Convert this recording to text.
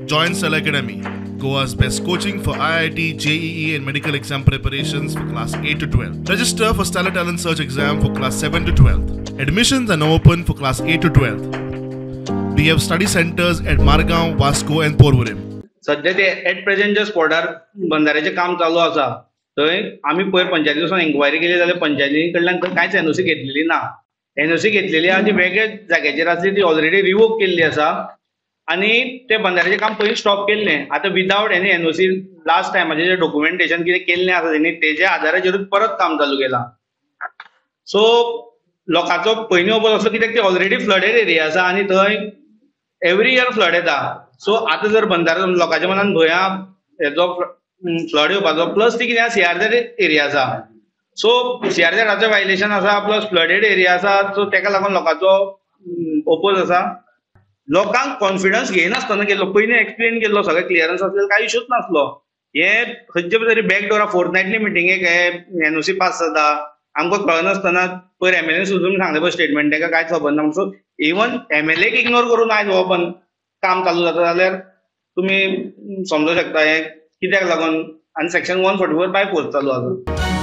Join Cell Academy, Goa's best coaching for IIT, JEE, and medical exam preparations for class 8 to 12. Register for Stellar Talent Search exam for class 7 to 12. Admissions are now open for class 8 to 12. We have study centers at Margao, Vasco, and Porvorim. सध्या ते at present जे स्पॉटार बंधाऱ्याचे काम चालू आसा थंय आमी पयर पंचायती वचून एन्क्वायरी केली जाल्यार पंचायती कडल्यान कांयच एनओसी घेतलेली ना. एनओसी घेतलेली आहा ती वेगळ्या जाग्याचेर आसली ती ऑलरेडी रिवोक केल्ली आसा आनी ते बंधाऱ्याचें काम पयलीं स्टॉप केल्लें. आतां विदावट एनी एनओसी लास्ट टायमाचें जें डॉक्युमेंटेशन कितें केल्लें आसा तेणी तेज्या आदाराचेरूच परत काम चालू केलां. सो लोकांचो पयलीं ओपन असो कित्याक ती ऑलरेडी फ्लडेड एरिया आसा आनी थंय एवरी इयर फ्लड येता. सो आतां जर बंधारो लोकांच्या मनान भंय आहा हेजो फ्लड येवपाचो प्लस ती कितें सीआरझेड एरिया आसा. सो सीआरझेडाचें वायलेशन आसा प्लस फ्लडेड एरिया आसा. सो तेका लागून लोकांचो ओपोज आसा. लोकांक कॉन्फिडन्स घेयनासतना केल्लो पयलीं एक्सप्लेन केल्लो सगळें क्लियरन्स आसलेलो कांय इशूच नासलो. हे खंयचे तरी बॅकडोरा फोर्थनायटली मिटिंगेक हे एनओसी पास जाता आमकां कळनासतना पयर एमएलए सुद्दां सांगलें पळय स्टेटमेंट तेका कांयच खबर ना. सो इवन एमएलएक इग्नोर करून आयज हो पण काम चालू जाता जाल्यार तुमी समजूंक शकता हे कित्याक लागून. आनी सेक्शन 144/4 चालू आसा.